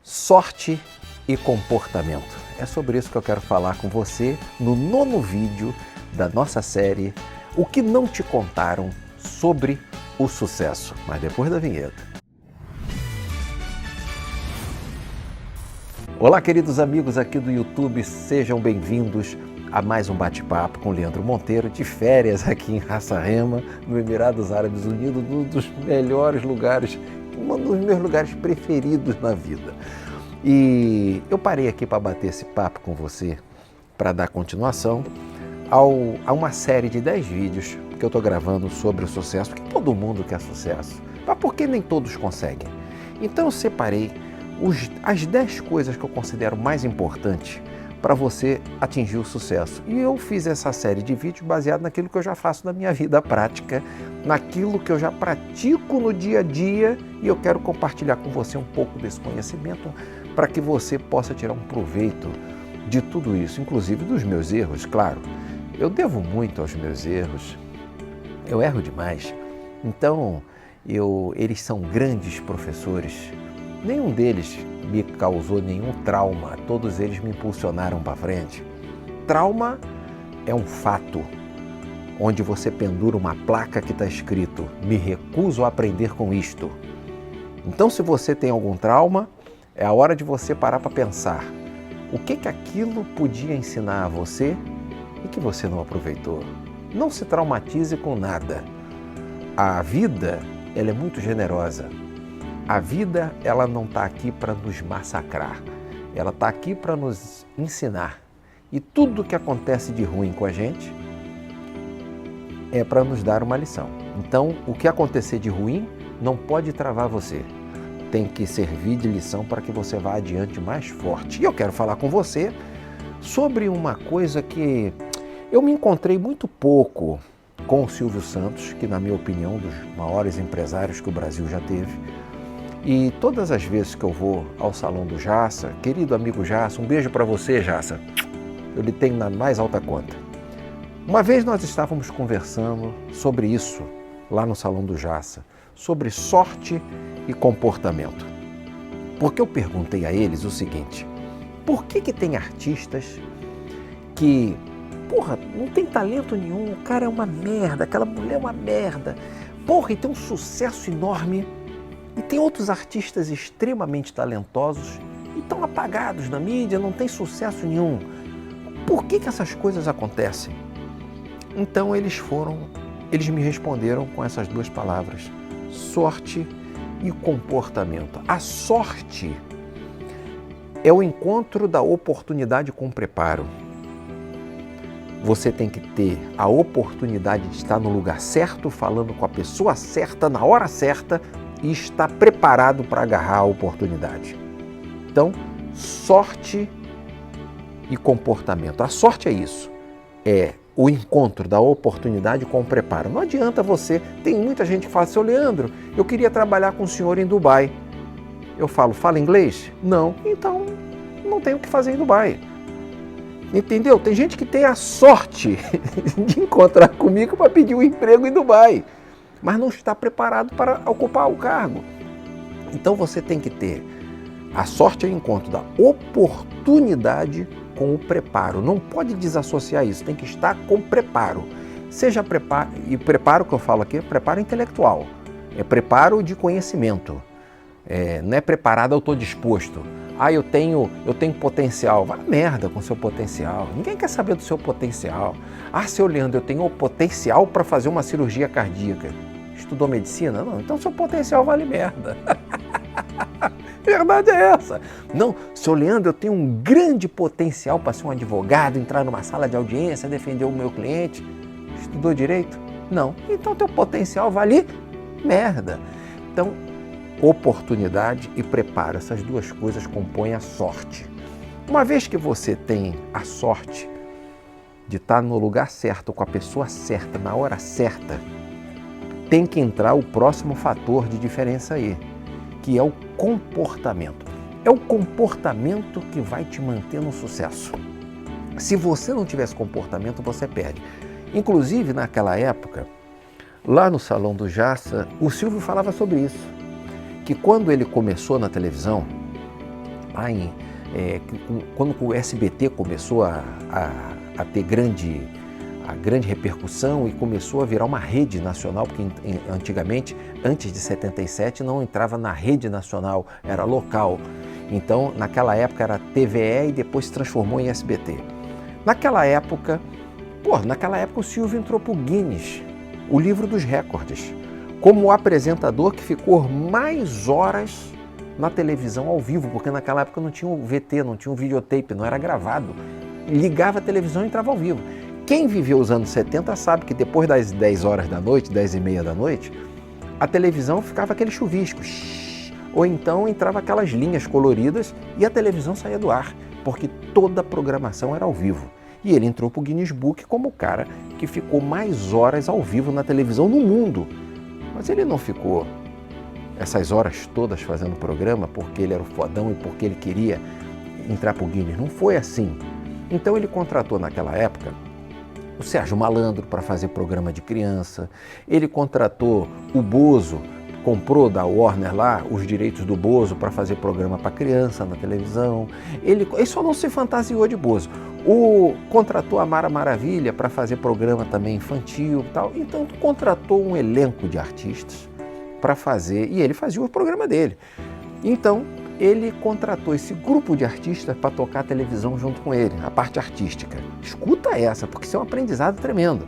Sorte e comportamento. É sobre isso que eu quero falar com você no 9º vídeo da nossa série O que não te contaram sobre o sucesso. Mas depois da vinheta. Olá, queridos amigos aqui do YouTube, sejam bem-vindos a mais um bate-papo com Leandro Monteiro, de férias aqui em Ras Al-Khaimah, no Emirados Árabes Unidos, um dos melhores lugares, um dos meus lugares preferidos na vida. E eu parei aqui para bater esse papo com você, para dar continuação a uma série de 10 vídeos que eu estou gravando sobre o sucesso, porque todo mundo quer sucesso, mas por que nem todos conseguem? Então eu separei as 10 coisas que eu considero mais importantes para você atingir o sucesso. E eu fiz essa série de vídeos baseado naquilo que eu já faço na minha vida prática, naquilo que eu já pratico no dia a dia, e eu quero compartilhar com você um pouco desse conhecimento para que você possa tirar um proveito de tudo isso, inclusive dos meus erros, claro. Eu devo muito aos meus erros, eu erro demais, então eles são grandes professores. Nenhum deles me causou nenhum trauma, todos eles me impulsionaram para frente. Trauma é um fato, onde você pendura uma placa que está escrito: me recuso a aprender com isto. Então, se você tem algum trauma, é a hora de você parar para pensar o que aquilo podia ensinar a você e que você não aproveitou. Não se traumatize com nada. A vida, ela é muito generosa. A vida, ela não está aqui para nos massacrar, ela está aqui para nos ensinar. E tudo que acontece de ruim com a gente é para nos dar uma lição. Então, o que acontecer de ruim não pode travar você. Tem que servir de lição para que você vá adiante mais forte. E eu quero falar com você sobre uma coisa que eu me encontrei muito pouco com o Silvio Santos, que, na minha opinião, dos maiores empresários que o Brasil já teve. E todas as vezes que eu vou ao Salão do Jassa, querido amigo Jassa, um beijo para você, Jassa, eu lhe tenho na mais alta conta. Uma vez nós estávamos conversando sobre isso, lá no Salão do Jassa, sobre sorte e comportamento. Porque eu perguntei a eles o seguinte: por que tem artistas que, não tem talento nenhum, o cara é uma merda, aquela mulher é uma merda, e tem um sucesso enorme, e tem outros artistas extremamente talentosos e estão apagados na mídia, não tem sucesso nenhum. Por que essas coisas acontecem? Então eles me responderam com essas duas palavras: sorte e comportamento. A sorte é o encontro da oportunidade com o preparo. Você tem que ter a oportunidade de estar no lugar certo, falando com a pessoa certa, na hora certa, e estar preparado para agarrar a oportunidade. Então, sorte e comportamento. A sorte é isso, é o encontro da oportunidade com o preparo. Não adianta você, tem muita gente que fala: seu Leandro, eu queria trabalhar com o senhor em Dubai. Eu falo: fala inglês? Não. Então, não tem o que fazer em Dubai. Entendeu? Tem gente que tem a sorte de encontrar comigo para pedir um emprego em Dubai, mas não está preparado para ocupar o cargo. Então você tem que ter a sorte, é o encontro da oportunidade com o preparo. Não pode desassociar isso, tem que estar com preparo. Seja preparo, e preparo que eu falo aqui é preparo intelectual, é preparo de conhecimento. Não é preparado, eu estou disposto. Eu tenho potencial. Vai merda com seu potencial. Ninguém quer saber do seu potencial. Seu Leandro, eu tenho o potencial para fazer uma cirurgia cardíaca. Estudou medicina? Não, então seu potencial vale merda. Verdade é essa. Não, seu Leandro, eu tenho um grande potencial para ser um advogado, entrar numa sala de audiência, defender o meu cliente. Estudou direito? Não. Então teu potencial vale merda. Então, oportunidade e preparo, essas duas coisas compõem a sorte. Uma vez que você tem a sorte de estar no lugar certo, com a pessoa certa, na hora certa, tem que entrar o próximo fator de diferença aí, que é o comportamento. É o comportamento que vai te manter no sucesso. Se você não tivesse comportamento, você perde. Inclusive, naquela época, lá no Salão do Jassa, o Silvio falava sobre isso, que quando ele começou na televisão, lá quando o SBT começou a ter grande repercussão e começou a virar uma rede nacional, porque antigamente, antes de 77, não entrava na rede nacional, era local. Então, naquela época era TVE e depois se transformou em SBT. Naquela época o Silvio entrou para o Guinness, o livro dos recordes, como o apresentador que ficou mais horas na televisão ao vivo, porque naquela época não tinha o VT, não tinha o videotape, não era gravado. Ligava a televisão e entrava ao vivo. Quem viveu os anos 70 sabe que depois das 10 horas da noite, 10 e meia da noite, a televisão ficava aquele chuvisco, ou então entrava aquelas linhas coloridas e a televisão saía do ar, porque toda a programação era ao vivo. E ele entrou para o Guinness Book como o cara que ficou mais horas ao vivo na televisão no mundo. Mas ele não ficou essas horas todas fazendo programa porque ele era o fodão e porque ele queria entrar para o Guinness. Não foi assim. Então ele contratou naquela época o Sérgio Malandro para fazer programa de criança, ele contratou o Bozo, comprou da Warner lá os direitos do Bozo para fazer programa para criança na televisão, ele só não se fantasiou de Bozo. Contratou a Mara Maravilha para fazer programa também infantil e tal, então contratou um elenco de artistas para fazer, e ele fazia o programa dele. Então, ele contratou esse grupo de artistas para tocar a televisão junto com ele, a parte artística. Escuta essa, porque isso é um aprendizado tremendo.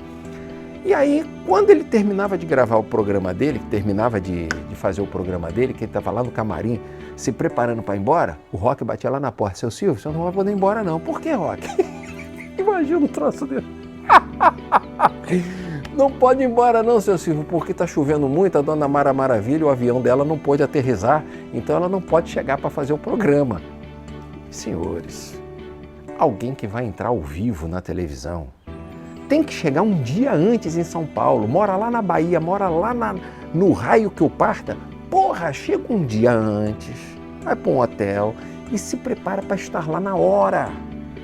E aí, quando ele terminava de gravar o programa dele, terminava de fazer o programa dele, que ele estava lá no camarim, se preparando para ir embora, o Rock batia lá na porta. Seu Silvio, você não vai poder ir embora não. Por que, Rock? Imagina o troço dele. Não pode ir embora não, seu Silvio, porque está chovendo muito, a dona Mara Maravilha, o avião dela não pôde aterrissar, então ela não pode chegar para fazer o programa. Senhores, alguém que vai entrar ao vivo na televisão tem que chegar um dia antes em São Paulo, mora lá na Bahia, mora lá no raio que eu parta, porra, chega um dia antes, vai para um hotel e se prepara para estar lá na hora.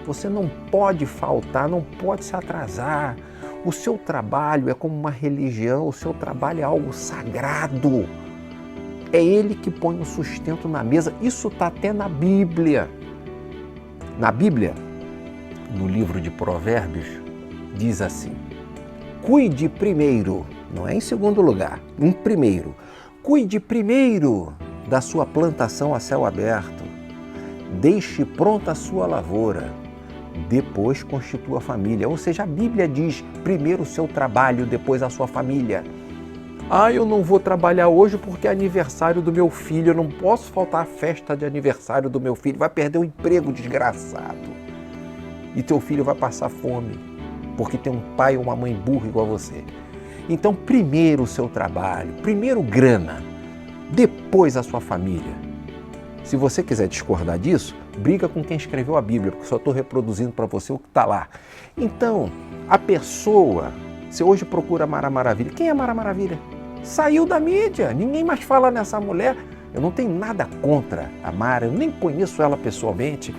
Você não pode faltar, não pode se atrasar. O seu trabalho é como uma religião, o seu trabalho é algo sagrado. É ele que põe o sustento na mesa. Isso está até na Bíblia. Na Bíblia, no livro de Provérbios, diz assim: cuide primeiro, não é em segundo lugar, em primeiro. Cuide primeiro da sua plantação a céu aberto. Deixe pronta a sua lavoura. Depois constitua a família. Ou seja, a Bíblia diz primeiro o seu trabalho, depois a sua família. Eu não vou trabalhar hoje porque é aniversário do meu filho, eu não posso faltar à festa de aniversário do meu filho, vai perder o emprego, desgraçado. E teu filho vai passar fome, porque tem um pai ou uma mãe burra igual a você. Então, primeiro o seu trabalho, primeiro grana, depois a sua família. Se você quiser discordar disso, briga com quem escreveu a Bíblia, porque só estou reproduzindo para você o que está lá. Então, a pessoa, você hoje procura a Mara Maravilha. Quem é a Mara Maravilha? Saiu da mídia, ninguém mais fala nessa mulher. Eu não tenho nada contra a Mara, eu nem conheço ela pessoalmente.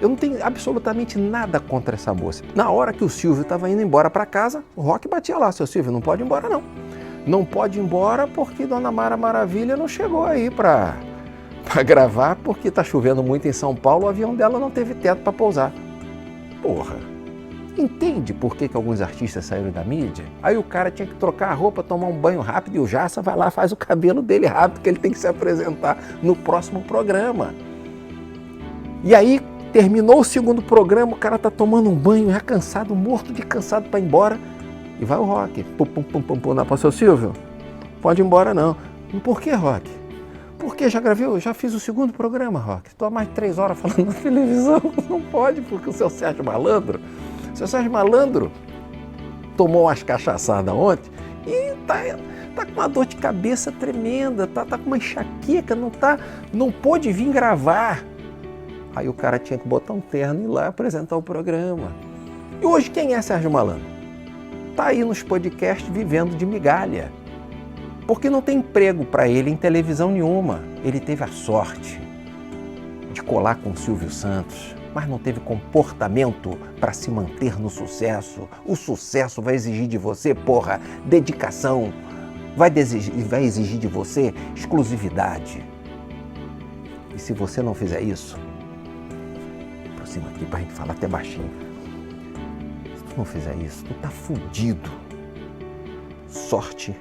Eu não tenho absolutamente nada contra essa moça. Na hora que o Silvio estava indo embora para casa, o Rock batia lá: seu Silvio, não pode ir embora não. Não pode ir embora porque Dona Mara Maravilha não chegou aí para gravar, porque está chovendo muito em São Paulo, o avião dela não teve teto para pousar. Porra, entende por que alguns artistas saíram da mídia? Aí o cara tinha que trocar a roupa, tomar um banho rápido e o Jassa vai lá, faz o cabelo dele rápido, que ele tem que se apresentar no próximo programa. E aí, terminou o segundo programa, o cara tá tomando um banho, já cansado, morto de cansado para ir embora, e vai o Rock. Não, seu Silvio, pode ir embora não. Por que, Rock? Porque já fiz o segundo programa, Rock. Estou há mais de 3 horas falando na televisão. Não pode, porque o seu Sérgio Malandro tomou umas cachaçadas ontem e tá com uma dor de cabeça tremenda, tá com uma enxaqueca, não pôde vir gravar. Aí o cara tinha que botar um terno e ir lá apresentar o programa. E hoje quem é Sérgio Malandro? Tá aí nos podcasts vivendo de migalha. Porque não tem emprego para ele em televisão nenhuma. Ele teve a sorte de colar com o Silvio Santos, mas não teve comportamento para se manter no sucesso. O sucesso vai exigir de você, porra, dedicação. Vai exigir de você exclusividade. E se você não fizer isso, aproxima aqui pra gente falar até baixinho. Se tu não fizer isso, tu tá fudido. Sorte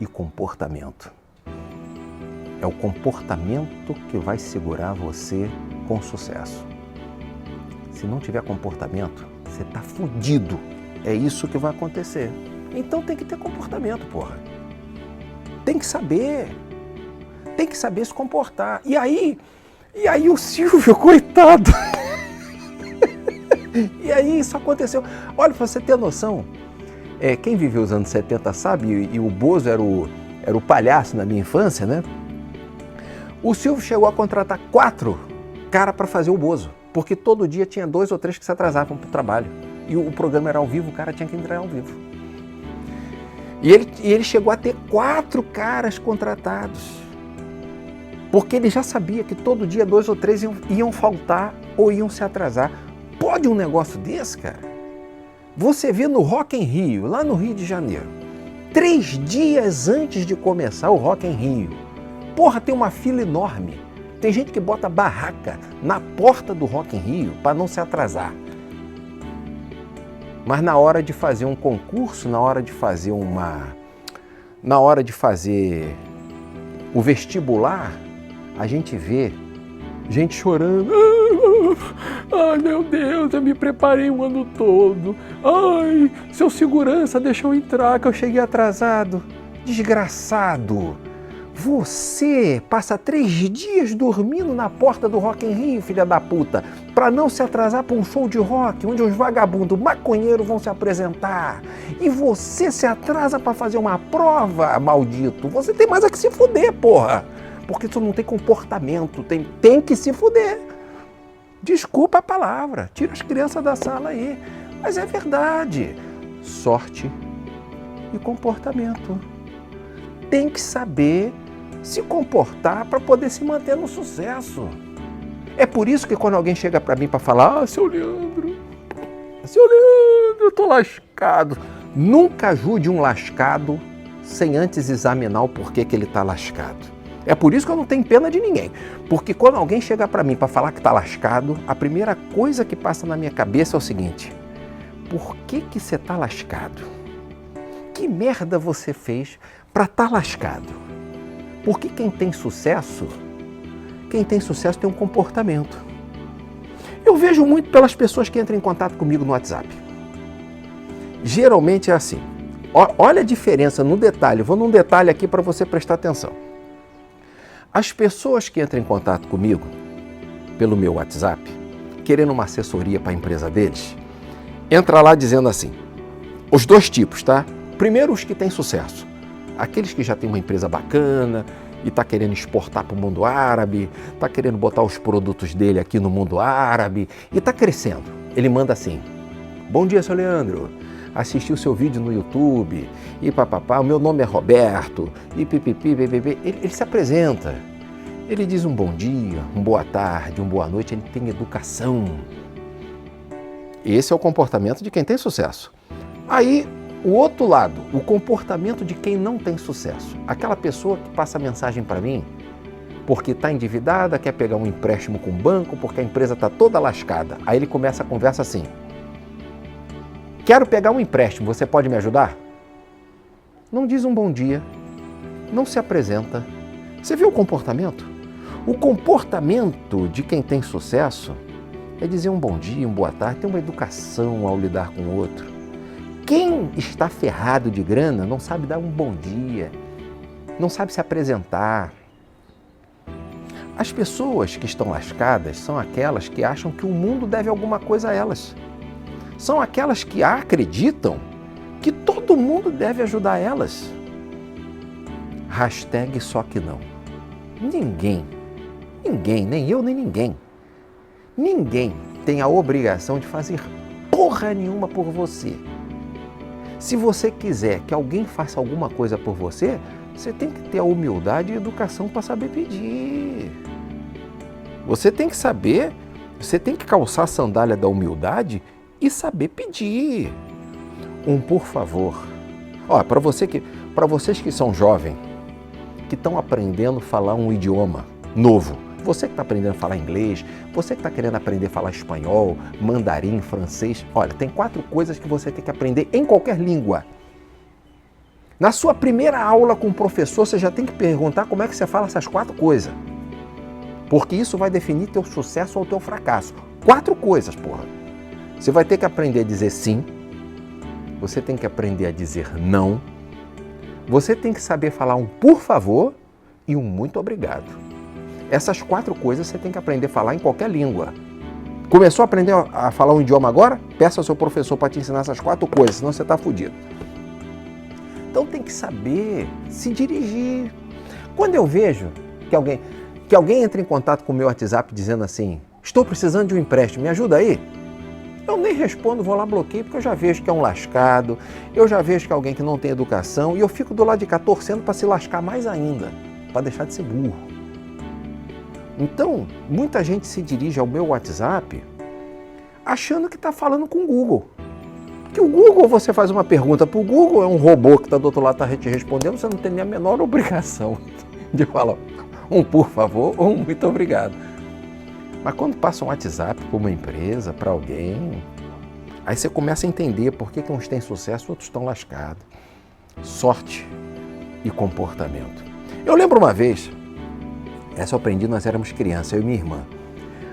e comportamento. É o comportamento que vai segurar você com sucesso. Se não tiver comportamento, você tá fudido. É isso que vai acontecer. Então tem que ter comportamento, porra. Tem que saber se comportar. E aí o Silvio, coitado. E aí isso aconteceu. Olha, pra você ter noção, quem viveu os anos 70 sabe, e o Bozo era o palhaço na minha infância, né? O Silvio chegou a contratar 4 caras para fazer o Bozo, porque todo dia tinha 2 ou 3 que se atrasavam para o trabalho. E o programa era ao vivo, o cara tinha que entrar ao vivo. E ele chegou a ter 4 caras contratados, porque ele já sabia que todo dia 2 ou 3 iam faltar ou iam se atrasar. Pode um negócio desse, cara? Você vê no Rock in Rio, lá no Rio de Janeiro, 3 dias antes de começar o Rock in Rio, porra, tem uma fila enorme. Tem gente que bota barraca na porta do Rock in Rio para não se atrasar. Mas na hora de fazer um concurso, na hora de fazer o vestibular, a gente vê gente chorando. Ai, meu Deus, eu me preparei um ano todo. Ai, seu segurança deixou eu entrar, que eu cheguei atrasado. Desgraçado. Você passa 3 dias dormindo na porta do Rock in Rio, filha da puta, para não se atrasar para um show de rock, onde os vagabundos maconheiros vão se apresentar. E você se atrasa para fazer uma prova, maldito. Você tem mais a que se fuder, porra. Porque tu não tem comportamento, tem que se fuder. Desculpa a palavra, tira as crianças da sala aí. Mas é verdade. Sorte e comportamento. Tem que saber se comportar para poder se manter no sucesso. É por isso que quando alguém chega para mim para falar, seu Leandro, eu tô lascado. Nunca ajude um lascado sem antes examinar o porquê que ele tá lascado. É por isso que eu não tenho pena de ninguém. Porque quando alguém chega para mim para falar que tá lascado, a primeira coisa que passa na minha cabeça é o seguinte: por que você tá lascado? Que merda você fez para estar lascado? Porque quem tem sucesso tem um comportamento. Eu vejo muito pelas pessoas que entram em contato comigo no WhatsApp. Geralmente é assim. Olha a diferença no detalhe. Eu vou num detalhe aqui para você prestar atenção. As pessoas que entram em contato comigo pelo meu WhatsApp, querendo uma assessoria para a empresa deles, entra lá dizendo assim, os 2 tipos, tá? Primeiro, os que têm sucesso. Aqueles que já têm uma empresa bacana e está querendo exportar para o mundo árabe, está querendo botar os produtos dele aqui no mundo árabe e está crescendo. Ele manda assim, bom dia, seu Leandro, assisti o seu vídeo no YouTube e papapá, o meu nome é Roberto e pipipi, bbb. Ele se apresenta, ele diz um bom dia, uma boa tarde, uma boa noite, ele tem educação. Esse é o comportamento de quem tem sucesso. Aí, o outro lado, o comportamento de quem não tem sucesso. Aquela pessoa que passa mensagem para mim porque está endividada, quer pegar um empréstimo com o banco, porque a empresa está toda lascada. Aí ele começa a conversa assim, quero pegar um empréstimo, você pode me ajudar? Não diz um bom dia, não se apresenta. Você viu o comportamento? O comportamento de quem tem sucesso é dizer um bom dia, uma boa tarde, ter uma educação ao lidar com o outro. Quem está ferrado de grana não sabe dar um bom dia, não sabe se apresentar. As pessoas que estão lascadas são aquelas que acham que o mundo deve alguma coisa a elas. São aquelas que acreditam que todo mundo deve ajudar elas. Hashtag só que não. Ninguém, nem eu, nem ninguém tem a obrigação de fazer porra nenhuma por você. Se você quiser que alguém faça alguma coisa por você, você tem que ter a humildade e a educação para saber pedir. Você tem que saber, você tem que calçar a sandália da humildade e saber pedir. Um por favor. Ó, para vocês que são jovens, que estão aprendendo a falar um idioma novo, Você que está aprendendo a falar inglês, você que está querendo aprender a falar espanhol, mandarim, francês, olha, tem 4 coisas que você tem que aprender em qualquer língua. Na sua primeira aula com o professor, você já tem que perguntar como é que você fala essas 4 coisas. Porque isso vai definir teu sucesso ou teu fracasso. 4 coisas, porra. Você vai ter que aprender a dizer sim, você tem que aprender a dizer não, você tem que saber falar um por favor e um muito obrigado. Essas 4 coisas você tem que aprender a falar em qualquer língua. Começou a aprender a falar um idioma agora? Peça ao seu professor para te ensinar essas 4 coisas, senão você está fudido. Então tem que saber se dirigir. Quando eu vejo que alguém entra em contato com o meu WhatsApp dizendo assim, estou precisando de um empréstimo, me ajuda aí? Eu nem respondo, vou lá, bloqueio, porque eu já vejo que é um lascado, eu já vejo que é alguém que não tem educação e eu fico do lado de cá torcendo para se lascar mais ainda, para deixar de ser burro. Então, muita gente se dirige ao meu WhatsApp achando que está falando com o Google. Que o Google, você faz uma pergunta para o Google, é um robô que está do outro lado, está te respondendo, você não tem nem a menor obrigação de falar um por favor ou um muito obrigado. Mas quando passa um WhatsApp para uma empresa, para alguém, aí você começa a entender por que uns têm sucesso e outros estão lascados. Sorte e comportamento. Eu lembro uma vez, essa eu aprendi, nós éramos crianças, eu e minha irmã.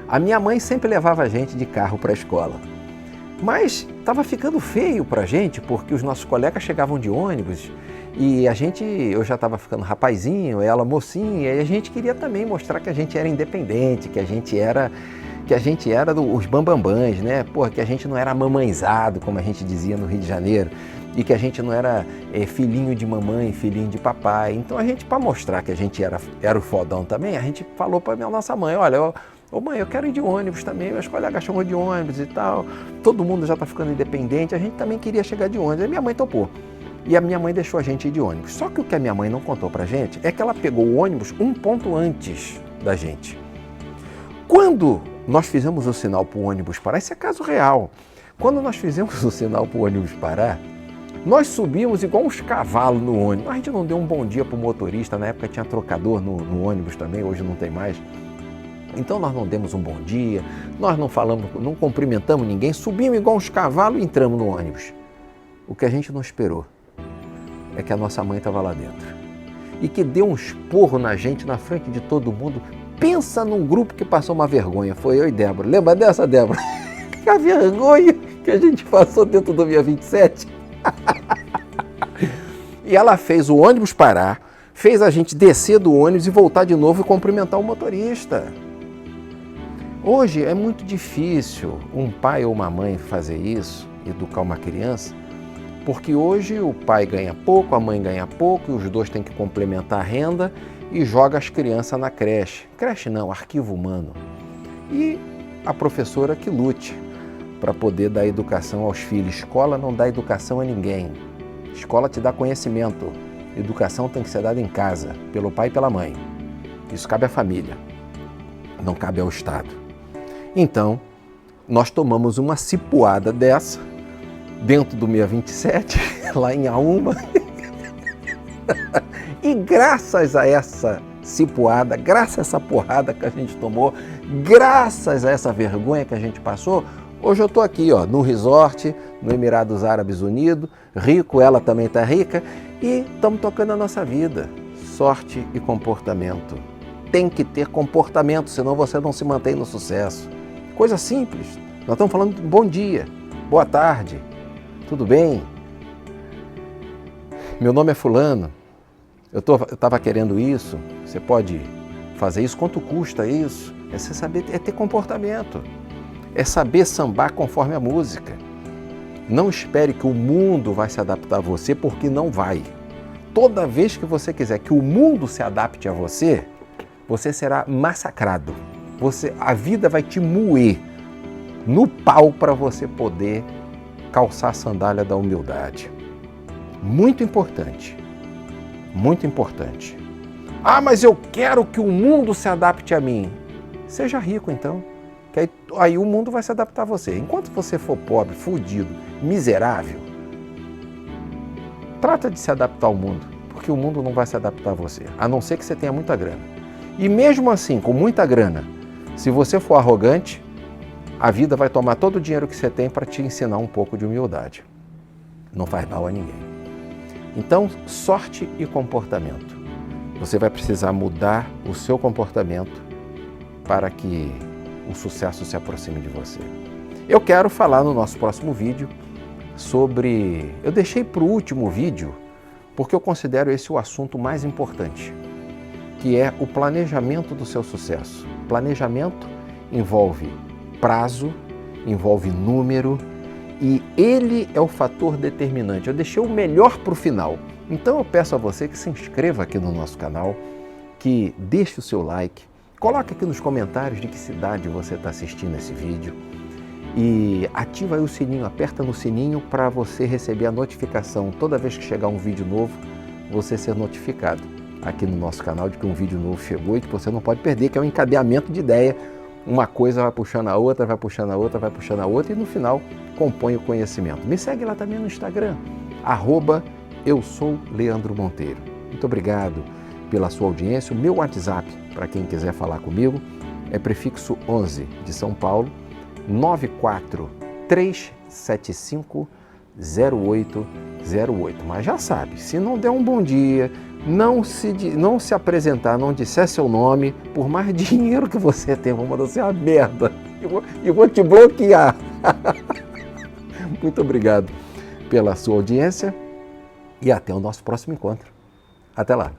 A minha mãe sempre levava a gente de carro para a escola. Mas estava ficando feio para a gente, porque os nossos colegas chegavam de ônibus e eu já estava ficando rapazinho, ela mocinha, e a gente queria também mostrar que a gente era independente, que a gente era os bambambãs, né? Porra, que a gente não era mamãezado, como a gente dizia no Rio de Janeiro, e que a gente não era filhinho de mamãe, filhinho de papai. Então a gente, para mostrar que a gente era o fodão também, a gente falou para a nossa mãe, olha, ô mãe, eu quero ir de ônibus também, meus colegas chamam de ônibus e tal, todo mundo já está ficando independente, a gente também queria chegar de ônibus, aí minha mãe topou. E a minha mãe deixou a gente ir de ônibus. Só que o que a minha mãe não contou pra gente é que ela pegou o ônibus um ponto antes da gente. Quando nós fizemos o sinal para o ônibus parar, isso é caso real, quando nós fizemos o sinal para o ônibus parar, nós subimos igual uns cavalos no ônibus. A gente não deu um bom dia pro motorista, na época tinha trocador no ônibus também, hoje não tem mais. Então nós não demos um bom dia, nós não falamos, não cumprimentamos ninguém, subimos igual uns cavalos e entramos no ônibus. O que a gente não esperou é que a nossa mãe estava lá dentro e que deu um esporro na gente na frente de todo mundo. Pensa num grupo que passou uma vergonha, foi eu e Débora. Lembra dessa, Débora? A vergonha que a gente passou dentro do Via 27. E ela fez o ônibus parar, fez a gente descer do ônibus e voltar de novo e cumprimentar o motorista. Hoje é muito difícil um pai ou uma mãe fazer isso, educar uma criança, porque hoje o pai ganha pouco, a mãe ganha pouco, e os dois têm que complementar a renda e joga as crianças na creche. Creche não, arquivo humano. E a professora que lute para poder dar educação aos filhos. Escola não dá educação a ninguém. Escola te dá conhecimento. Educação tem que ser dada em casa, pelo pai e pela mãe. Isso cabe à família, não cabe ao Estado. Então, nós tomamos uma cipuada dessa, dentro do 627, lá em Auma, e graças a essa cipuada, graças a essa porrada que a gente tomou, graças a essa vergonha que a gente passou, hoje eu estou aqui, ó, no resort, no Emirados Árabes Unidos, rico, ela também está rica, e estamos tocando a nossa vida. Sorte e comportamento. Tem que ter comportamento, senão você não se mantém no sucesso. Coisa simples. Nós estamos falando de bom dia, boa tarde, tudo bem? Meu nome é fulano, eu estava querendo isso, você pode fazer isso, quanto custa isso? É você saber, é ter comportamento, é saber sambar conforme a música. Não espere que o mundo vai se adaptar a você, porque não vai. Toda vez que você quiser que o mundo se adapte a você, você será massacrado. A vida vai te moer no pau para você poder calçar a sandália da humildade. Muito importante, muito importante. Ah, mas eu quero que o mundo se adapte a mim. Seja rico então, que aí o mundo vai se adaptar a você. Enquanto você for pobre, fudido, miserável, trata de se adaptar ao mundo, porque o mundo não vai se adaptar a você, a não ser que você tenha muita grana. E mesmo assim, com muita grana, se você for arrogante, a vida vai tomar todo o dinheiro que você tem para te ensinar um pouco de humildade. Não faz mal a ninguém. Então, sorte e comportamento. Você vai precisar mudar o seu comportamento para que o sucesso se aproxime de você. Eu quero falar no nosso próximo vídeo sobre... Eu deixei para o último vídeo porque eu considero esse o assunto mais importante, que é o planejamento do seu sucesso. Planejamento envolve prazo, envolve número e ele é o fator determinante. Eu deixei o melhor para o final. Então eu peço a você que se inscreva aqui no nosso canal, que deixe o seu like, coloque aqui nos comentários de que cidade você está assistindo esse vídeo e ativa aí o sininho, aperta no sininho para você receber a notificação. Toda vez que chegar um vídeo novo, você ser notificado aqui no nosso canal de que um vídeo novo chegou e que você não pode perder, que é um encadeamento de ideia. Uma coisa vai puxando a outra, vai puxando a outra, vai puxando a outra e no final compõe o conhecimento. Me segue lá também no Instagram, @EuSouLeandroMonteiro. Muito obrigado pela sua audiência. O meu WhatsApp, para quem quiser falar comigo, é prefixo 11 de São Paulo, 943750808. Mas já sabe, se não der um bom dia, não se apresentar, não disser seu nome, por mais dinheiro que você tem, vou mandar você uma merda. Eu vou te bloquear. Muito obrigado pela sua audiência e até o nosso próximo encontro. Até lá.